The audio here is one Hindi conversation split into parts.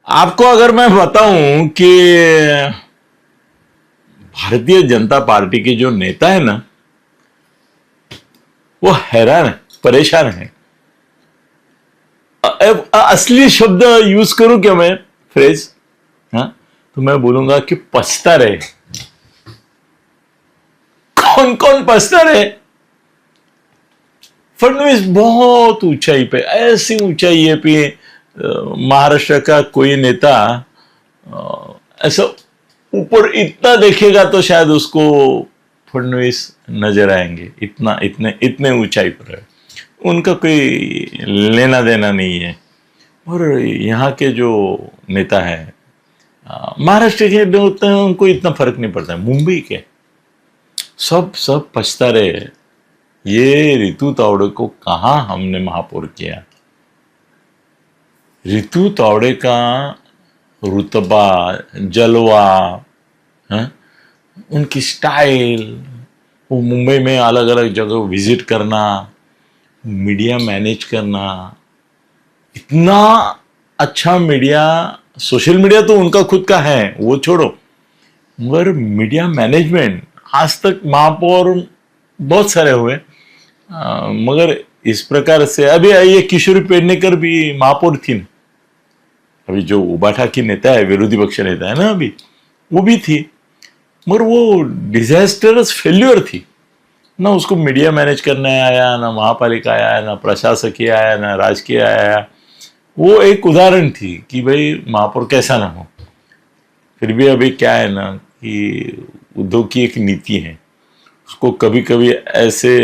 आपको अगर मैं बताऊं कि भारतीय जनता पार्टी के जो नेता है ना, वो हैरान है, परेशान है। असली शब्द यूज करूं क्या मैं, फ्रेज? हाँ, तो मैं बोलूंगा कि पछता रहे। कौन कौन पछता रहे? फडणवीस बहुत ऊंचाई पे, ऐसी ऊंचाई है पे महाराष्ट्र का कोई नेता ऐसा ऊपर इतना देखेगा तो शायद उसको फडणवीस नजर आएंगे। इतना इतने इतने ऊंचाई पर है, उनका कोई लेना देना नहीं है। और यहाँ के जो नेता है, महाराष्ट्र के होते हैं, उनको इतना फर्क नहीं पड़ता है। मुंबई के सब सब पछता रहे, ये रितु तावड़े को कहां हमने महापौर किया। रितु तावड़े का रुतबा, जलवा, हाँ? उनकी स्टाइल, वो मुंबई में अलग अलग जगह विजिट करना, मीडिया मैनेज करना, इतना अच्छा मीडिया। सोशल मीडिया तो उनका खुद का है, वो छोड़ो, मगर मीडिया मैनेजमेंट आज तक महापौर बहुत सारे हुए, मगर इस प्रकार से अभी ये किशोरी पेडनेकर भी महापौर थी ना, अभी जो उबाठा की नेता है, विरोधी पक्ष नेता है ना, अभी वो भी थी, मगर वो डिजास्टरस फेल्यूर थी ना। उसको मीडिया मैनेज करने आया ना, महापालिका आया ना, प्रशासकीय आया ना, राजकीय आया। वो एक उदाहरण थी कि भाई महापौर कैसा ना हो। फिर भी अभी क्या है ना कि उद्योग की एक नीति है, उसको कभी कभी ऐसे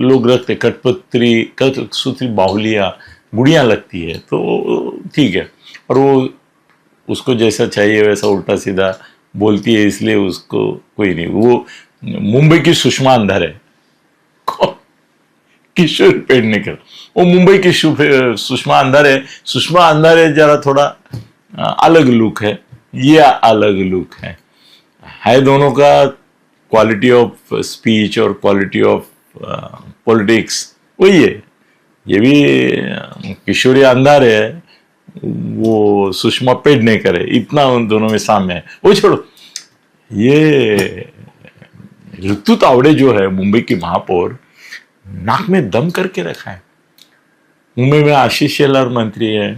लोग रखते, कठसूत्री बाहुलियां गुड़ियां लगती है, तो ठीक है। और वो उसको जैसा चाहिए वैसा उल्टा सीधा बोलती है, इसलिए उसको कोई नहीं। वो मुंबई की सुषमा अंधार है, किशोर पेडनेकर, वो मुंबई की सुषमा अंधार है। सुषमा अंधार है जरा थोड़ा अलग लुक है, ये अलग लुक है दोनों का। क्वालिटी ऑफ स्पीच और क्वालिटी ऑफ पॉलिटिक्स वही है। ये भी किशोरी अंधार है, वो सुषमा पेडनेकर है, इतना उन दोनों में साम्य है। वो छोड़ो, ये ऋतु तावड़े जो है मुंबई की महापौर, नाक में दम करके रखा है। मुंबई में आशीष शेलार मंत्री है,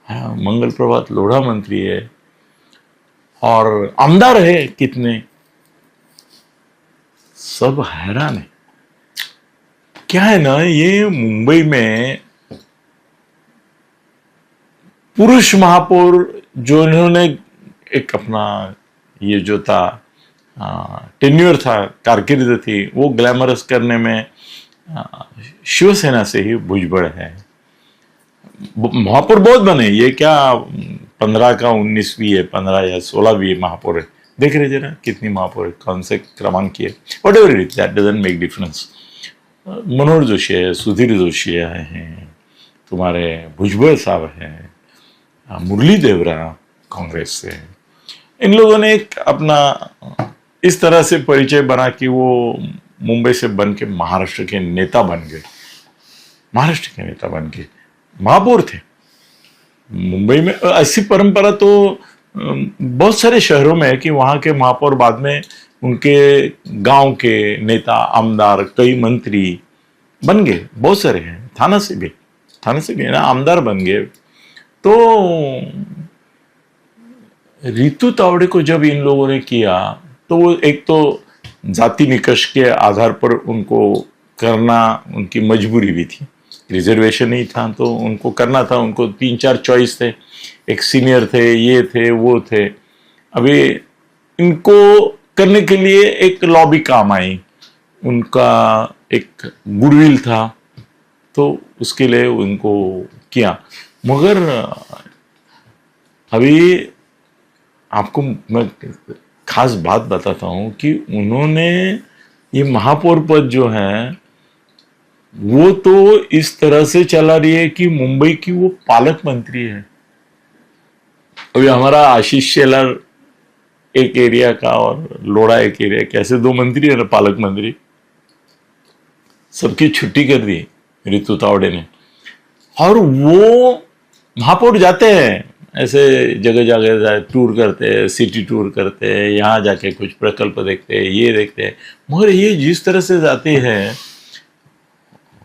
मंगल प्रभात लोढ़ा मंत्री है, और आमदार है कितने, सब हैरान है। क्या है ना, ये मुंबई में पुरुष महापौर जो इन्होंने एक अपना ये जो था टेन्योर था, कारकिर्द थी, वो ग्लैमरस करने में शिवसेना से ही भुजबड़ है। महापौर बहुत बने, ये क्या 15 का 19 भी है, 15 या 16 भी महापौर है। देख रहे जरा कितनी महापौर है, कौन से क्रमांक की है। Whatever it, that doesn't make difference. Manohar Joshi है, सुधीर जोशी हैं, तुम्हारे भुजबड़ साहब हैं, मुरली देवरा कांग्रेस से। इन लोगों ने एक अपना इस तरह से परिचय बना कि वो मुंबई से बन के महाराष्ट्र के नेता बन गए। महाराष्ट्र के नेता बन के महापौर थे। मुंबई में ऐसी परंपरा तो बहुत सारे शहरों में है कि वहां के महापौर बाद में उनके गांव के नेता, आमदार, कई मंत्री बन गए। बहुत सारे हैं, थाना से भी ना आमदार बन गए। तो रितु तावड़े को जब इन लोगों ने किया, तो वो एक तो जाति निकष के आधार पर उनको करना उनकी मजबूरी भी थी। रिजर्वेशन नहीं था तो उनको करना था। उनको 3-4 चॉइस थे, एक सीनियर थे, ये थे, वो थे। अभी इनको करने के लिए एक लॉबी काम आई, उनका एक गुडविल था, तो उसके लिए उनको किया। मगर अभी आपको मैं खास बात बताता हूं कि उन्होंने ये महापौर पद जो है वो तो इस तरह से चला रही है कि मुंबई की वो पालक मंत्री है। अभी हमारा आशीष शेलार एक एरिया का और लोढ़ा एक एरिया का, ऐसे 2 मंत्री है ना, पालक मंत्री। सबकी छुट्टी कर दी रितु तावड़े ने, और वो महापौर जाते हैं ऐसे जगह जगह टूर करते हैं, सिटी टूर करते हैं, यहाँ जाके कुछ प्रकल्प देखते हैं, ये देखते हैं। मगर ये जिस तरह से जाते हैं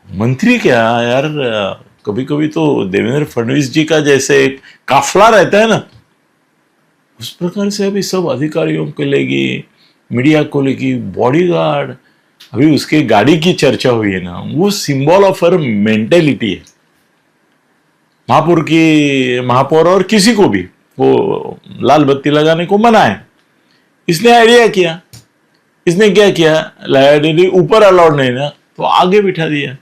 मंत्री, क्या यार, कभी कभी तो देवेंद्र फडणवीस जी का जैसे एक काफला रहता है ना, उस प्रकार से अभी सब अधिकारियों को लेगी, मीडिया को लेगी, बॉडीगार्ड। अभी उसके गाड़ी की चर्चा हुई है ना, वो सिंबल ऑफ हर मेंटेलिटी है। महापौर और किसी को भी वो लाल बत्ती लगाने को मना है। इसने आइडिया किया, इसने क्या किया, लाइट ऊपर अलाउड नहीं ना, तो आगे बिठा दिया,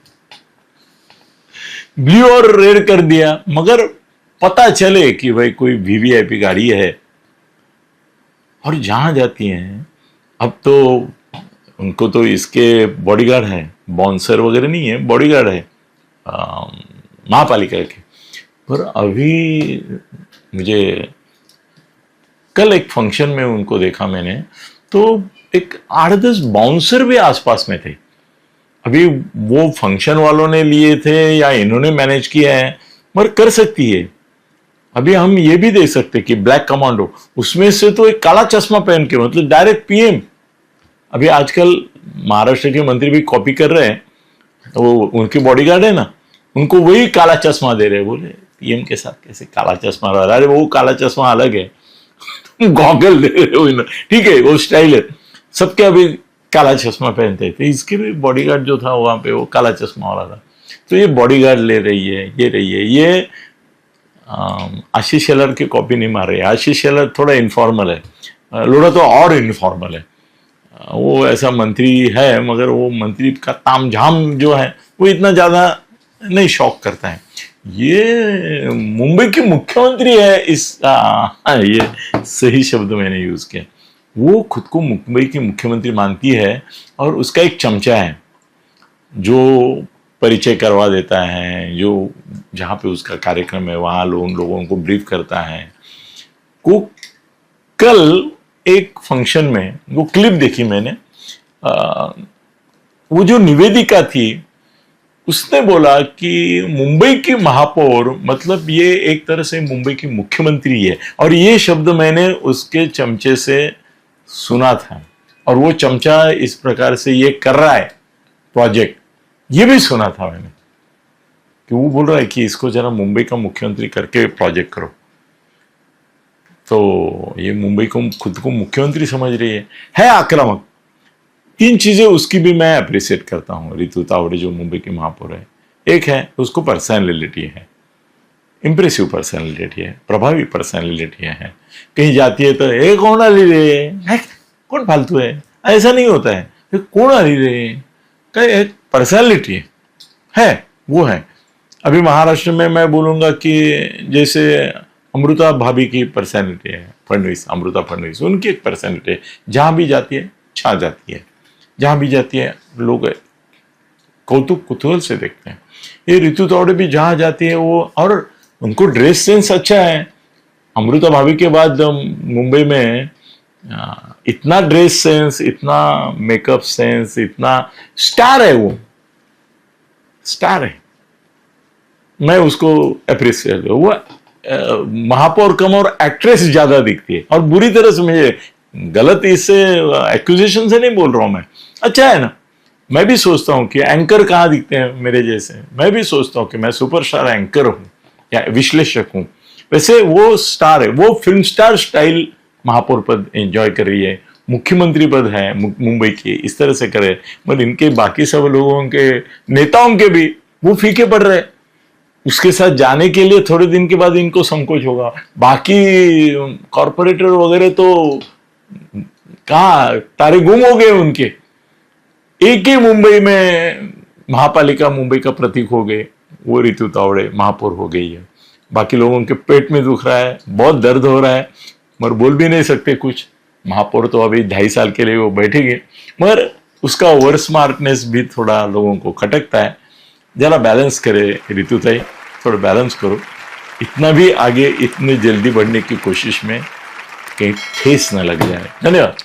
ब्लू और रेड कर दिया, मगर पता चले कि भाई कोई वीवीआईपी गाड़ी है। और जहां जाती हैं, अब तो उनको तो इसके बॉडीगार्ड है, बाउंसर वगैरह नहीं है, बॉडीगार्ड है महापालिका के। पर अभी मुझे कल एक फंक्शन में उनको देखा मैंने, तो एक 8-10 बाउंसर भी आसपास में थे। अभी वो फंक्शन वालों ने लिए थे या इन्होंने मैनेज किया है, मगर कर सकती है। अभी हम ये भी देख सकते कि ब्लैक कमांडो, उसमें से तो एक काला चश्मा पहन के, मतलब डायरेक्ट पीएम। अभी आजकल महाराष्ट्र के मंत्री भी कॉपी कर रहे हैं, वो उनके बॉडीगार्ड है ना, उनको वही काला चश्मा दे रहे हैं। बोले पीएम के साथ कैसे काला चश्मा रहा? अरे वो काला चश्मा अलग है, गॉगल दे रहे हो, ठीक है, वो स्टाइल है। सबके अभी काला चश्मा पहनते थे, इसके भी बॉडीगार्ड जो था वहां पे वो काला चश्मा वाला था। तो ये बॉडीगार्ड ले रही है, ये आशीष शेलर की कॉपी नहीं मार रही है। आशीष शेलर थोड़ा इनफॉर्मल है, लोढ़ा तो और इनफॉर्मल है। वो ऐसा मंत्री है, मगर वो मंत्री का तामझाम जो है वो इतना ज्यादा नहीं शौक करता है। ये मुंबई की मुख्यमंत्री है, ये सही शब्द मैंने यूज किया। वो खुद को मुंबई की मुख्यमंत्री मानती है, और उसका एक चमचा है जो परिचय करवा देता है, जो जहां पे उसका कार्यक्रम है वहां उन लोगों को ब्रीफ करता है। को कल एक फंक्शन में वो क्लिप देखी मैंने, वो जो निवेदिका थी उसने बोला कि मुंबई की महापौर मतलब ये एक तरह से मुंबई की मुख्यमंत्री है। और ये शब्द मैंने उसके चमचे से सुना था, और वो चमचा इस प्रकार से ये कर रहा है प्रोजेक्ट, ये भी सुना था मैंने कि वो बोल रहा है कि इसको जरा मुंबई का मुख्यमंत्री करके प्रोजेक्ट करो। तो ये मुंबई को खुद को मुख्यमंत्री समझ रही है आक्रामक। 3 चीजें उसकी भी मैं अप्रिशिएट करता हूं, रितु तावड़े जो मुंबई की महापौर है। एक है उसको पर्सनैलिटी है, इंप्रेसिव पर्सनैलिटी है, प्रभावी पर्सनैलिटी है। कहीं जाती है तो ए कौन आ रही रे, कौन फालतू है, ऐसा नहीं होता है, कौन आ रही रे, एक पर्सनैलिटी है, वो है। अभी महाराष्ट्र में मैं बोलूंगा कि जैसे अमृता भाभी की पर्सनैलिटी है, अमृता फडणवीस, उनकी एक पर्सनैलिटी है, जहां भी जाती है छा जाती है, जहां भी जाती है लोग कौतुक कुतूहल से देखते हैं। ये रितु तावड़े भी जहां जाती है वो, और उनको ड्रेस सेंस अच्छा है। अमृता भाभी के बाद मुंबई में इतना ड्रेस सेंस, इतना मेकअप सेंस, इतना स्टार है, वो स्टार है। मैं उसको अप्रिशिएट, वो महापौर कम और एक्ट्रेस ज्यादा दिखती है। और बुरी तरह से, मुझे गलत इससे एक्यूजेशन से नहीं बोल रहा हूं मैं, अच्छा है ना। मैं भी सोचता हूं कि एंकर कहाँ दिखते हैं मेरे जैसे, मैं भी सोचता हूं कि मैं सुपरस्टार एंकर हूं या विश्लेषक हूं। वैसे वो स्टार है, वो फिल्म स्टार स्टाइल महापौर पद एंजॉय कर रही है, मुख्यमंत्री पद है मुंबई की, इस तरह से करे। मगर इनके बाकी सब लोगों के, नेताओं के भी वो फीके पड़ रहे। उसके साथ जाने के लिए थोड़े दिन के बाद इनको संकोच होगा। बाकी कॉर्पोरेटर वगैरह तो कहाँ तारे गुम हो गए उनके। एक ही मुंबई में महापालिका मुंबई का प्रतीक हो गए, वो रितु तावड़े महापौर हो गई है। बाकी लोगों के पेट में दुख रहा है, बहुत दर्द हो रहा है, मगर बोल भी नहीं सकते कुछ। महापौर तो अभी 2.5 साल के लिए वो बैठेंगे, मगर उसका ओवर स्मार्टनेस भी थोड़ा लोगों को खटकता है। जरा बैलेंस करे रितु ताई, थोड़ा बैलेंस करो। इतना भी आगे इतने जल्दी बढ़ने की कोशिश में कहीं ठेस न लग जाए। धन्यवाद।